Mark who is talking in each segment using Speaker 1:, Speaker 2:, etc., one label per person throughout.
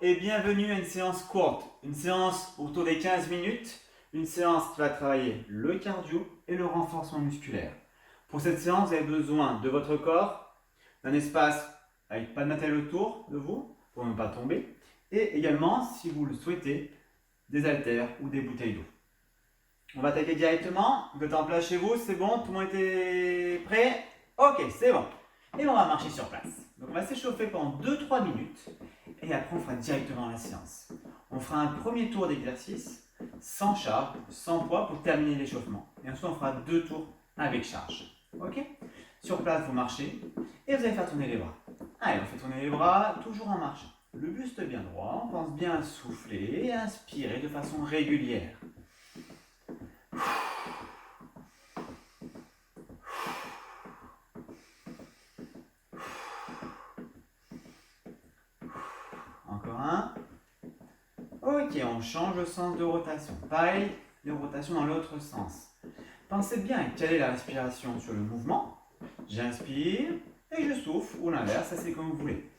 Speaker 1: et bienvenue à une séance courte, une séance autour des 15 minutes, une séance qui va travailler le cardio et le renforcement musculaire. Pour cette séance, vous avez besoin de votre corps, d'un espace avec pas de matériel autour de vous pour ne pas tomber, et également, si vous le souhaitez, des haltères ou des bouteilles d'eau. On va attaquer directement. Vous êtes en place chez vous, c'est bon? Tout le monde était prêt? Ok, c'est bon. Et on va marcher sur place. Donc on va s'échauffer pendant 2-3 minutes et après on fera directement la séance. On fera un premier tour d'exercice sans charge, sans poids pour terminer l'échauffement. Et ensuite on fera 2 tours avec charge. Ok? Sur place, vous marchez et vous allez faire tourner les bras. Allez, on fait tourner les bras toujours en marchant. Le buste bien droit, on pense bien à souffler et à inspirer de façon régulière. Encore un. Ok, on change le sens de rotation. Pareil, les rotations dans l'autre sens. Pensez bien à caler la respiration sur le mouvement. J'inspire et je souffle, ou l'inverse, ça c'est comme vous voulez.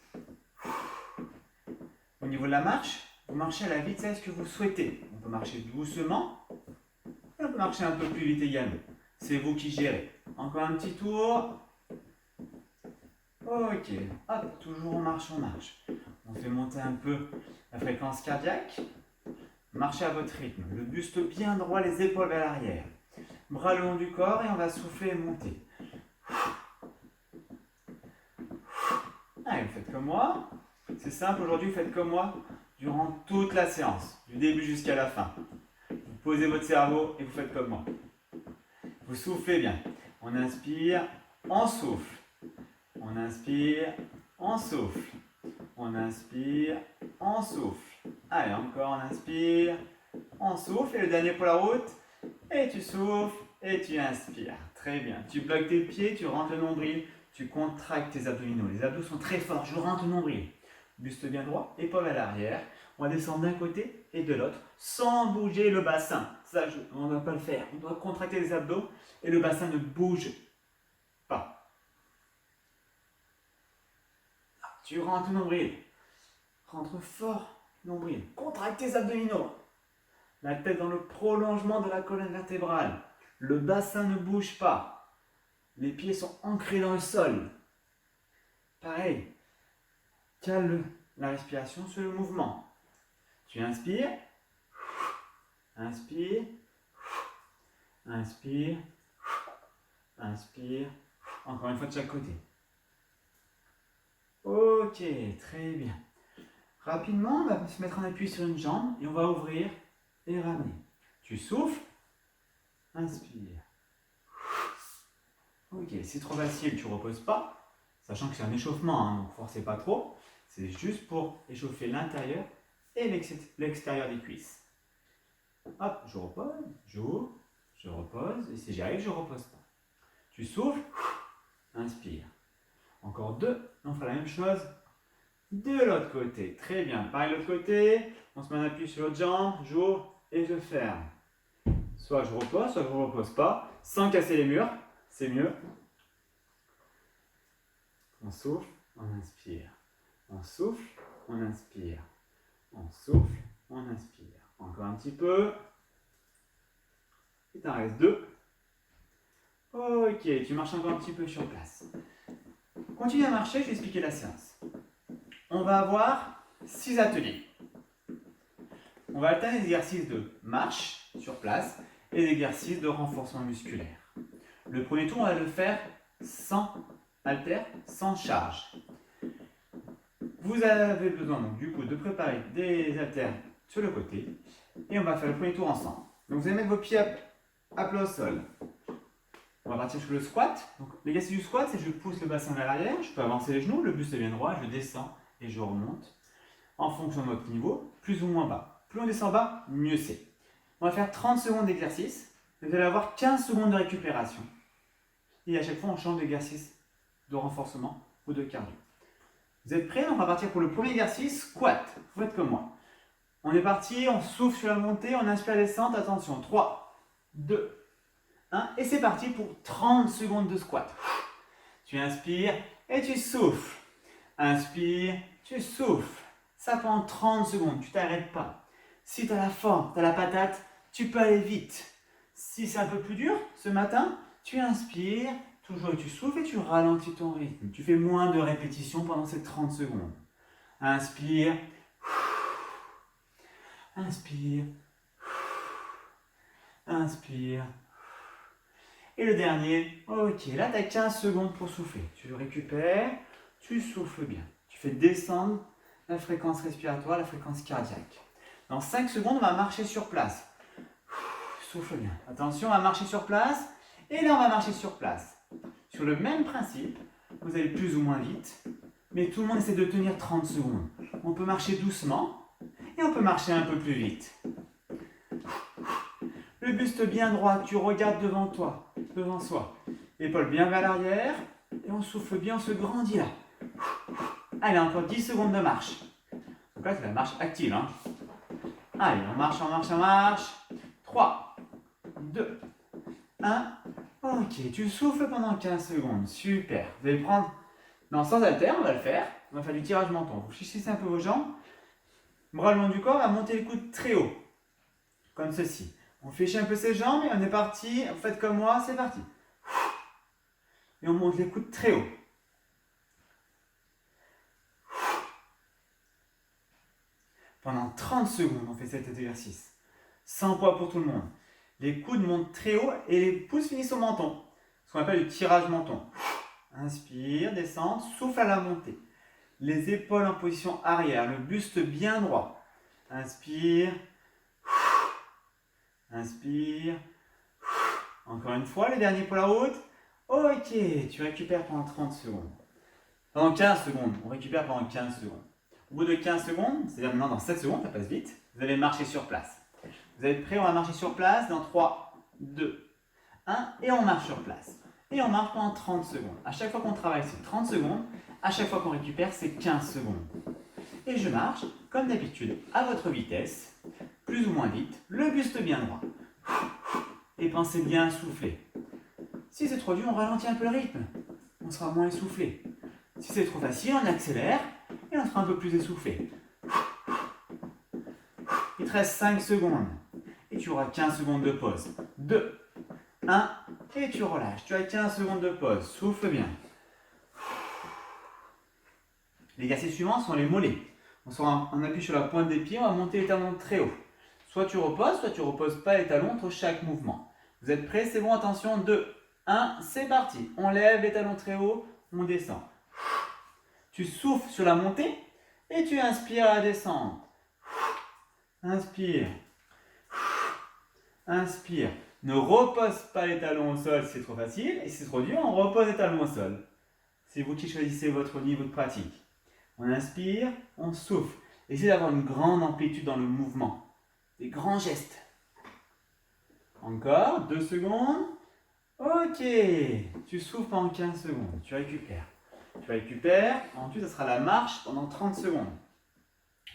Speaker 1: Au niveau de la marche, vous marchez à la vitesse que vous souhaitez. On peut marcher doucement et on peut marcher un peu plus vite également. C'est vous qui gérez. Encore un petit tour. Ok, hop, toujours on marche, on marche. On fait monter un peu la fréquence cardiaque. Marchez à votre rythme. Le buste bien droit, les épaules vers l'arrière. Bras le long du corps et on va souffler et monter. Allez, vous faites comme moi. C'est simple, aujourd'hui, vous faites comme moi durant toute la séance, du début jusqu'à la fin. Vous posez votre cerveau et vous faites comme moi. Vous soufflez bien. On inspire, on souffle. On inspire, on souffle. On inspire, on souffle. Allez, encore, on inspire, on souffle. Et le dernier pour la route. Et tu souffles et tu inspires. Très bien. Tu bloques tes pieds, tu rentres le nombril, tu contractes tes abdominaux. Les abdos sont très forts. Je rentre le nombril. Buste bien droit, épaules à l'arrière. On va descendre d'un côté et de l'autre sans bouger le bassin. Ça, on ne doit pas le faire. On doit contracter les abdos et le bassin ne bouge pas. Tu rentres le nombril. Rentre fort, nombril. Contracte tes abdominaux. La tête dans le prolongement de la colonne vertébrale. Le bassin ne bouge pas. Les pieds sont ancrés dans le sol. Pareil. Cale la respiration sur le mouvement. Tu inspires. Inspire. Inspire. Inspire. Encore une fois de chaque côté. Ok, très bien. Rapidement, on va se mettre en appui sur une jambe et on va ouvrir et ramener. Tu souffles. Inspire. Ok, c'est trop facile, tu ne reposes pas, sachant que c'est un échauffement, hein, donc forcez pas trop. C'est juste pour échauffer l'intérieur et l'extérieur des cuisses. Hop, je repose, j'ouvre, je repose, et si j'y arrive, je ne repose pas. Tu souffles, inspire. Encore 2, on fera la même chose de l'autre côté. Très bien, pareil de l'autre côté, on se met en appui sur l'autre jambe, j'ouvre et je ferme. Soit je repose, soit je ne repose pas, sans casser les murs, c'est mieux. On souffle, on inspire. On souffle, on inspire. On souffle, on inspire. Encore un petit peu. Il t'en reste 2. Ok, tu marches encore un petit peu sur place. Continue à marcher, je vais expliquer la séance. On va avoir 6 ateliers. On va alterner des exercices de marche sur place et des exercices de renforcement musculaire. Le premier tour, on va le faire sans haltère, sans charge. Vous avez besoin donc du coup de préparer des haltères sur le côté et on va faire le premier tour ensemble. Donc vous allez mettre vos pieds à plat au sol. On va partir sur le squat. Donc l'exercice du squat, c'est je pousse le bassin vers l'arrière, je peux avancer les genoux, le buste est bien droit, je descends et je remonte en fonction de votre niveau, plus ou moins bas. Plus on descend bas, mieux c'est. On va faire 30 secondes d'exercice. Vous allez avoir 15 secondes de récupération. Et à chaque fois, on change d'exercice de renforcement ou de cardio. Vous êtes prêts? On va partir pour le premier exercice, squat. Vous faites comme moi. On est parti, on souffle sur la montée, on inspire la descente. Attention, 3, 2, 1. Et c'est parti pour 30 secondes de squat. Tu inspires et tu souffles. Inspire, tu souffles. Ça prend 30 secondes, tu t'arrêtes pas. Si tu as la forme, tu as la patate, tu peux aller vite. Si c'est un peu plus dur, ce matin, tu inspires, toujours et tu souffles et tu ralentis ton rythme. Tu fais moins de répétitions pendant ces 30 secondes. Inspire. Inspire. Inspire. Et le dernier, ok, là tu as 15 secondes pour souffler. Tu récupères, tu souffles bien. Tu fais descendre la fréquence respiratoire, la fréquence cardiaque. Dans 5 secondes, on va marcher sur place. Souffle bien. Attention, on va marcher sur place. Et là, on va marcher sur place. Sur le même principe, vous allez plus ou moins vite. Mais tout le monde essaie de tenir 30 secondes. On peut marcher doucement et on peut marcher un peu plus vite. Le buste bien droit, tu regardes devant toi, devant soi. L'épaule bien vers l'arrière. Et on souffle bien, on se grandit là. Allez, encore 10 secondes de marche. Donc là, c'est la marche active. Hein. Allez, on marche, on marche, on marche. 3, 2, 1. Ok, tu souffles pendant 15 secondes. Super. Vous allez prendre... Non, sans haltère, on va le faire. On va faire du tirage menton. Vous fléchissez un peu vos jambes. Bras le long du corps, on va monter les coudes très haut. Comme ceci. On fléchit un peu ses jambes et on est parti. Vous faites comme moi, c'est parti. Et on monte les coudes très haut. Pendant 30 secondes, on fait cet exercice. Sans poids pour tout le monde. Les coudes montent très haut et les pouces finissent au menton. Ce qu'on appelle le tirage menton. Inspire, descendre, souffle à la montée. Les épaules en position arrière, le buste bien droit. Inspire. Inspire. Encore une fois, les derniers pour la route. Ok, tu récupères pendant 30 secondes. Pendant 15 secondes, on récupère pendant 15 secondes. Au bout de 15 secondes, c'est-à-dire maintenant dans 7 secondes, ça passe vite, vous allez marcher sur place. Vous êtes prêts? On va marcher sur place dans 3, 2, 1 et on marche sur place. Et on marche pendant 30 secondes. À chaque fois qu'on travaille, c'est 30 secondes. À chaque fois qu'on récupère, c'est 15 secondes. Et je marche, comme d'habitude, à votre vitesse, plus ou moins vite, le buste bien droit. Et pensez bien à souffler. Si c'est trop dur, on ralentit un peu le rythme. On sera moins essoufflé. Si c'est trop facile, on accélère et on sera un peu plus essoufflé. Il te reste 5 secondes. Et tu auras 15 secondes de pause. 2, 1, et tu relâches. Tu as 15 secondes de pause. Souffle bien. L'exercice suivant sont les mollets. On appuie sur la pointe des pieds, on va monter les talons très haut. Soit tu reposes pas les talons entre chaque mouvement. Vous êtes prêts? C'est bon, attention. 2, 1, c'est parti. On lève les talons très haut, on descend. Tu souffles sur la montée et tu inspires à la descente. Inspire. Inspire. Ne repose pas les talons au sol si c'est trop facile. Et si c'est trop dur, on repose les talons au sol. C'est vous qui choisissez votre niveau de pratique. On inspire, on souffle. Essayez d'avoir une grande amplitude dans le mouvement. Des grands gestes. Encore, 2 secondes. Ok. Tu souffles pendant 15 secondes. Tu récupères. Tu récupères. Ensuite, ça sera la marche pendant 30 secondes.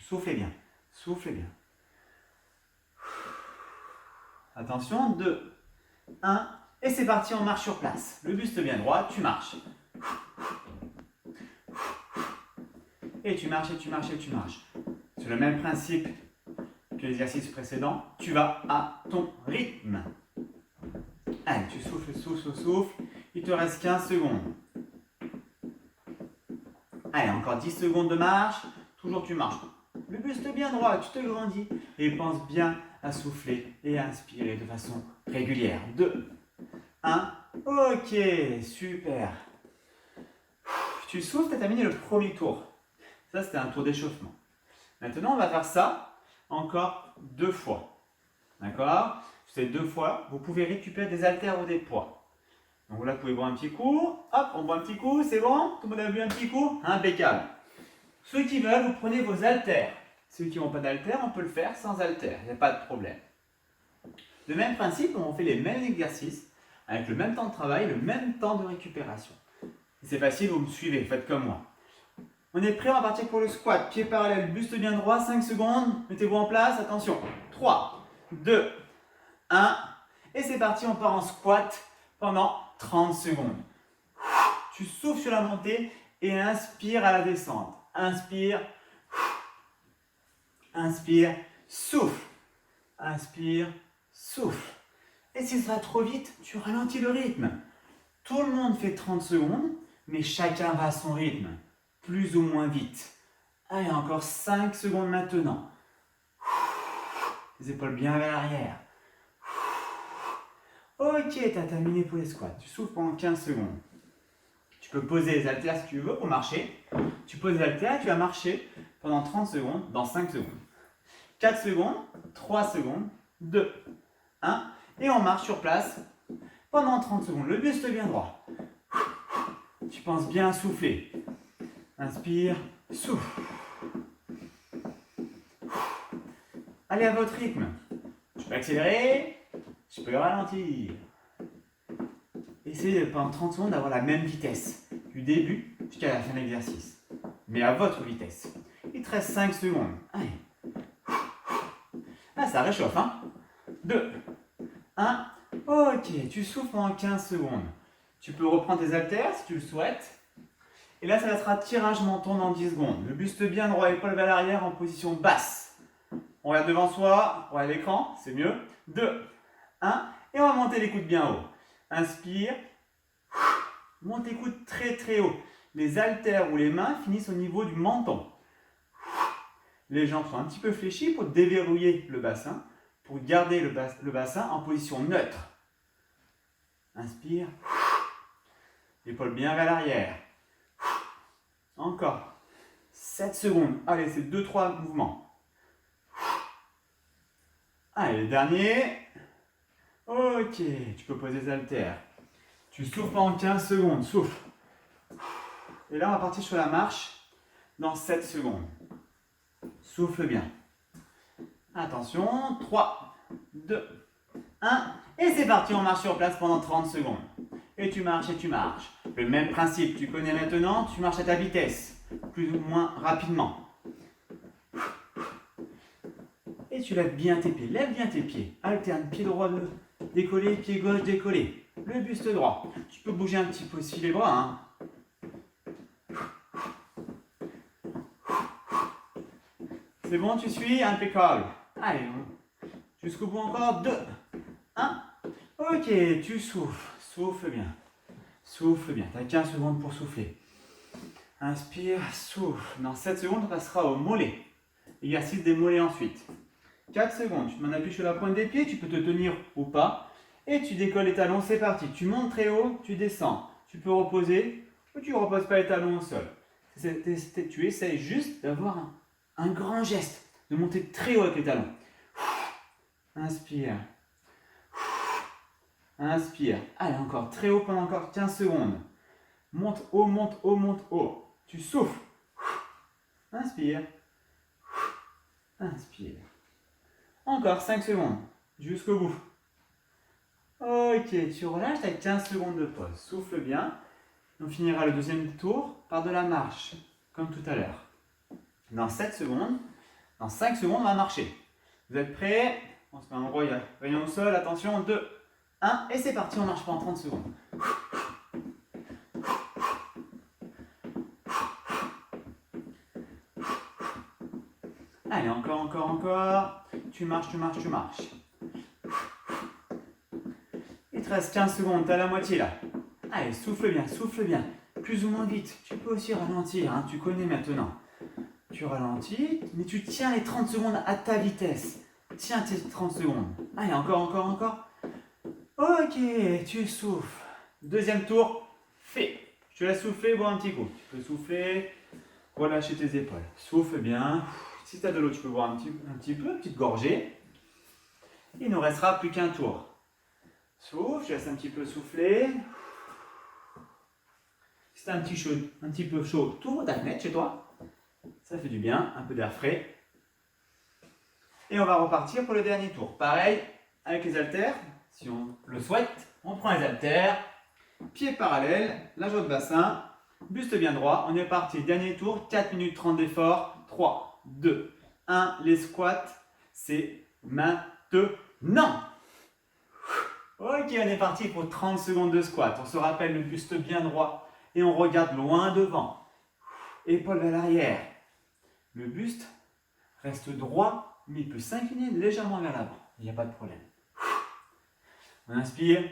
Speaker 1: Soufflez bien. Soufflez bien. Attention, 2, 1, et c'est parti, on marche sur place. Le buste bien droit, tu marches. Et tu marches, et tu marches, et tu marches. C'est le même principe que l'exercice précédent. Tu vas à ton rythme. Allez, tu souffles, souffles, souffles. Il te reste 15 secondes. Allez, encore 10 secondes de marche. Toujours tu marches. Le buste bien droit, tu te grandis. Et pense bien à souffler et à inspirer de façon régulière. 2, 1, ok, super. Tu souffles, tu as terminé le premier tour. Ça, c'était un tour d'échauffement. Maintenant, on va faire ça encore 2 fois. D'accord? Ces 2 fois, vous pouvez récupérer des haltères ou des poids. Donc là, vous pouvez boire un petit coup. Hop, on boit un petit coup, c'est bon? Tout le monde a bu un petit coup? Impeccable. Ceux qui veulent, vous prenez vos haltères. Ceux qui n'ont pas d'haltères, on peut le faire sans haltères, il n'y a pas de problème. Le même principe, on fait les mêmes exercices, avec le même temps de travail, le même temps de récupération. C'est facile, vous me suivez, faites comme moi. On est prêt, on va partir pour le squat. Pied parallèle, buste bien droit, 5 secondes. Mettez-vous en place, attention. 3, 2, 1. Et c'est parti, on part en squat pendant 30 secondes. Tu souffles sur la montée et inspire à la descente. Inspire. Inspire, souffle. Inspire, souffle. Et si ça va trop vite, tu ralentis le rythme. Tout le monde fait 30 secondes, mais chacun va à son rythme, plus ou moins vite. Allez, encore 5 secondes maintenant. Les épaules bien vers l'arrière. Ok, tu as terminé pour les squats. Tu souffles pendant 15 secondes. Tu peux poser les haltères si tu veux pour marcher. Tu poses les haltères et tu vas marcher pendant 30 secondes dans 5 secondes. 4 secondes, 3 secondes, 2, 1. Et on marche sur place pendant 30 secondes. Le buste bien droit. Tu penses bien à souffler. Inspire, souffle. Allez à votre rythme. Je peux accélérer, je peux ralentir. Essayez pendant 30 secondes d'avoir la même vitesse, du début jusqu'à la fin de l'exercice. Mais à votre vitesse. Il te reste 5 secondes. Allez. Ah, ça réchauffe, hein. 2, 1. Ok, tu souffles pendant 15 secondes. Tu peux reprendre tes haltères si tu le souhaites. Et là, ça va être un tirage menton dans 10 secondes. Le buste bien droit, épaule vers l'arrière en position basse. On regarde devant soi, on regarde l'écran, c'est mieux. 2, 1. Et on va monter les coudes bien haut. Inspire. Monte les coudes très très haut. Les haltères ou les mains finissent au niveau du menton. Les jambes sont un petit peu fléchies pour déverrouiller le bassin, pour garder le bassin en position neutre. Inspire. L'épaule bien vers l'arrière. Encore. 7 secondes. Allez, c'est 2-3 mouvements. Allez, le dernier. Ok, tu peux poser les haltères. Tu souffles pendant 15 secondes. Souffle. Et là, on va partir sur la marche dans 7 secondes. Souffle bien. Attention. 3, 2, 1. Et c'est parti, on marche sur place pendant 30 secondes. Et tu marches et tu marches. Le même principe, tu connais maintenant, tu marches à ta vitesse, plus ou moins rapidement. Et tu lèves bien tes pieds, lève bien tes pieds. Alterne, pied droit décollé, pied gauche décollé. Le buste droit. Tu peux bouger un petit peu aussi les bras. Hein. C'est bon, tu suis, impeccable. Allez, jusqu'au bout encore, 2, 1. Ok, tu souffles, souffle bien. Souffle bien, tu as 15 secondes pour souffler. Inspire, souffle. Dans 7 secondes, on passera au mollet. Exercice des mollets ensuite. 4 secondes, tu te mets en appui sur la pointe des pieds, tu peux te tenir ou pas. Et tu décolles les talons, c'est parti. Tu montes très haut, tu descends. Tu peux reposer ou tu ne reposes pas les talons au sol. Tu essayes juste d'avoir un grand geste, de monter très haut avec les talons. Inspire. Inspire. Allez, encore très haut pendant encore 15 secondes. Monte haut, monte haut, monte haut. Tu souffles. Inspire. Inspire. Encore 5 secondes. Jusqu'au bout. Ok, tu relâches, tu as 15 secondes de pause. Souffle bien. On finira le deuxième tour par de la marche, comme tout à l'heure. Dans 7 secondes, dans 5 secondes, on va marcher. Vous êtes prêts? On se met un endroit, il y a rayon au sol. Attention, 2, 1. Et c'est parti, on marche pendant 30 secondes. Allez, encore. Tu marches. Il te reste 15 secondes, tu as la moitié là. Allez, souffle bien. Plus ou moins vite. Tu peux aussi ralentir, hein, tu connais maintenant. Tu ralentis, mais tu tiens les 30 secondes à ta vitesse. Tiens tes 30 secondes. Allez, encore. Ok, tu souffles. Deuxième tour, fait. Je te laisse souffler, boire un petit coup. Tu peux souffler, relâcher tes épaules. Souffle bien. Si tu as de l'eau, tu peux boire un petit peu, une petite gorgée. Il ne nous restera plus qu'un tour. Souffle, je laisse un petit peu souffler. Si tu as un petit peu chaud, t'ouvres ta fenêtre chez toi. Ça fait du bien, un peu d'air frais. Et on va repartir pour le dernier tour. Pareil, avec les haltères, si on le souhaite, on prend les haltères, pieds parallèles, la joie de bassin, buste bien droit. On est parti, dernier tour, 4 minutes 30 d'effort. 3, 2, 1, les squats, c'est maintenant. Ok, on est parti pour 30 secondes de squat. On se rappelle le buste bien droit et on regarde loin devant. Épaules vers l'arrière. Le buste reste droit, mais il peut s'incliner légèrement vers l'avant. Il n'y a pas de problème. On inspire.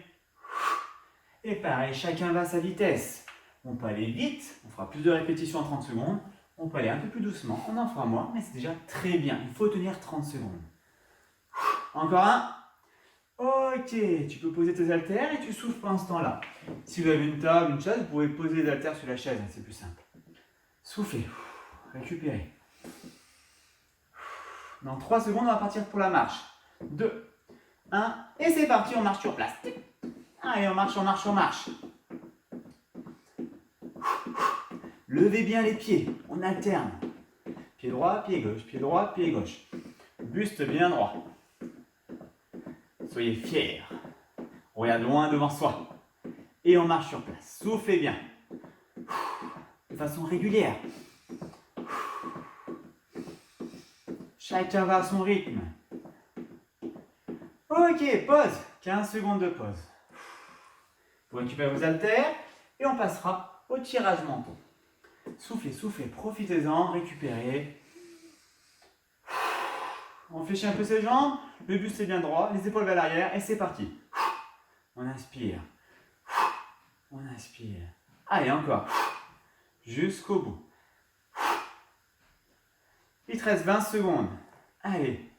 Speaker 1: Et pareil, chacun va à sa vitesse. On peut aller vite, on fera plus de répétitions en 30 secondes. On peut aller un peu plus doucement, on en fera moins, mais c'est déjà très bien. Il faut tenir 30 secondes. Encore un. Ok, tu peux poser tes haltères et tu souffles pendant ce temps-là. Si vous avez une table, une chaise, vous pouvez poser les haltères sur la chaise, c'est plus simple. Soufflez, récupérez. Dans 3 secondes, on va partir pour la marche. 2, 1, et c'est parti, on marche sur place. Allez, on marche, on marche, on marche. Levez bien les pieds, on alterne. Pied droit, pied gauche, pied droit, pied gauche. Buste bien droit. Soyez fiers. Regarde loin devant soi. Et on marche sur place. Soufflez bien. De façon régulière. Chacun va à son rythme. Ok, pause. 15 secondes de pause. Vous récupérez vos haltères et on passera au tirage menton. Soufflez, soufflez, profitez-en, récupérez. On fléchit un peu ses jambes, le buste est bien droit, les épaules vers l'arrière et c'est parti. On inspire. On inspire. Allez, encore. Jusqu'au bout. Il te reste 20 secondes. Allez.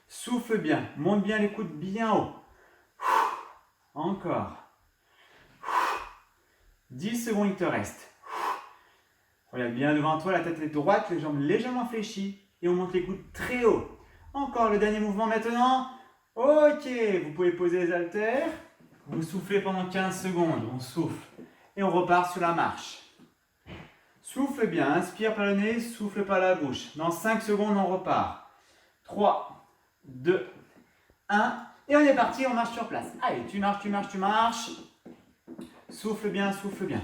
Speaker 1: Souffle bien. Monte bien les coudes bien haut. Encore. 10 secondes, il te reste. Regarde bien devant toi, la tête est droite, les jambes légèrement fléchies. Et on monte les coudes très haut. Encore le dernier mouvement maintenant. Ok, vous pouvez poser les haltères. Vous soufflez pendant 15 secondes. On souffle. Et on repart sur la marche. Souffle bien, inspire par le nez, souffle par la bouche. Dans 5 secondes, on repart. 3, 2, 1. Et on est parti, on marche sur place. Allez, tu marches, tu marches, tu marches. Souffle bien, souffle bien.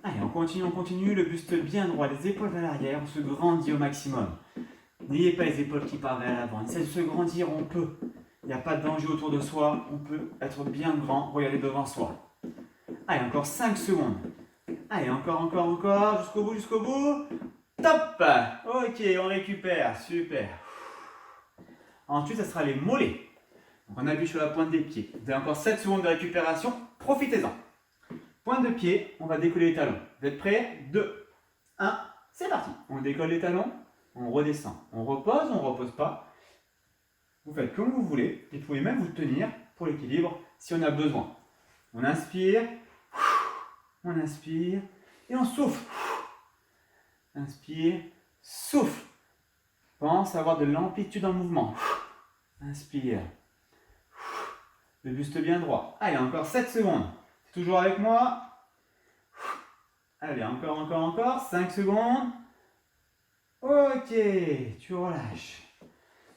Speaker 1: Allez, on continue. Le buste bien droit, les épaules vers l'arrière. On se grandit au maximum. N'ayez pas les épaules qui partent vers l'avant. Il s'agit de se grandir, on peut. Il n'y a pas de danger autour de soi. On peut être bien grand. Regardez devant soi. Allez, encore 5 secondes. Allez, encore. Jusqu'au bout, jusqu'au bout. Top! Ok, on récupère. Super. Ensuite, ça sera les mollets. Donc, on appuie sur la pointe des pieds. Vous avez encore 7 secondes de récupération. Profitez-en. Pointe de pied, on va décoller les talons. Vous êtes prêts? 2, 1, c'est parti. On décolle les talons, on redescend. On repose pas. Vous faites comme vous voulez. Et vous pouvez même vous tenir pour l'équilibre si on a besoin. On inspire et on souffle. Inspire, souffle. Pense à avoir de l'amplitude dans le mouvement. Inspire. Le buste bien droit. Allez, encore 7 secondes. C'est toujours avec moi. Allez, encore. 5 secondes. Ok, tu relâches.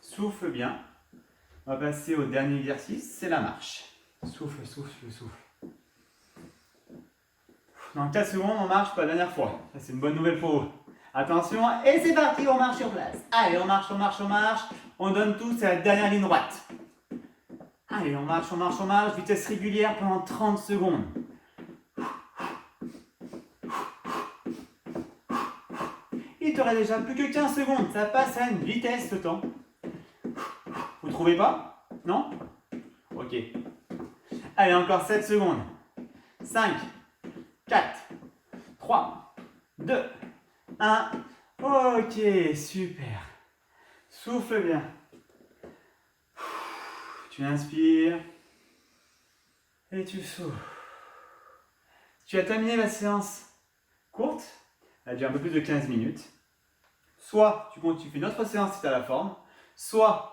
Speaker 1: Souffle bien. On va passer au dernier exercice, c'est la marche. Souffle. Dans 4 secondes, on marche pour la dernière fois. Ça, c'est une bonne nouvelle pour vous. Attention, et c'est parti, on marche sur place. Allez, on marche. On donne tout, c'est la dernière ligne droite. Allez, on marche. Vitesse régulière pendant 30 secondes. Il te reste déjà plus que 15 secondes. Ça passe à une vitesse ce temps. Vous trouvez pas? Non? Ok. Allez, encore 7 secondes. 5, 4, 3, 2, 1. Ok, super. Souffle bien. Tu inspires et tu souffles. Tu as terminé la séance courte, elle a duré un peu plus de 15 minutes. Soit tu fais une autre séance si tu as la forme, soit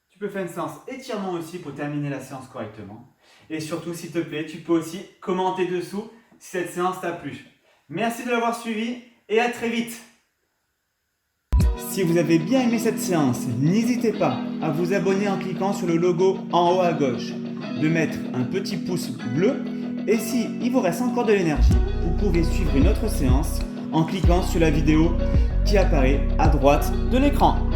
Speaker 1: tu peux faire une séance étirement aussi pour terminer la séance correctement. Et surtout, s'il te plaît, tu peux aussi commenter dessous si cette séance t'a plu. Merci de l'avoir suivi et à très vite. Si vous avez bien aimé cette séance, n'hésitez pas à vous abonner en cliquant sur le logo en haut à gauche, de mettre un petit pouce bleu et si il vous reste encore de l'énergie, vous pouvez suivre une autre séance en cliquant sur la vidéo qui apparaît à droite de l'écran.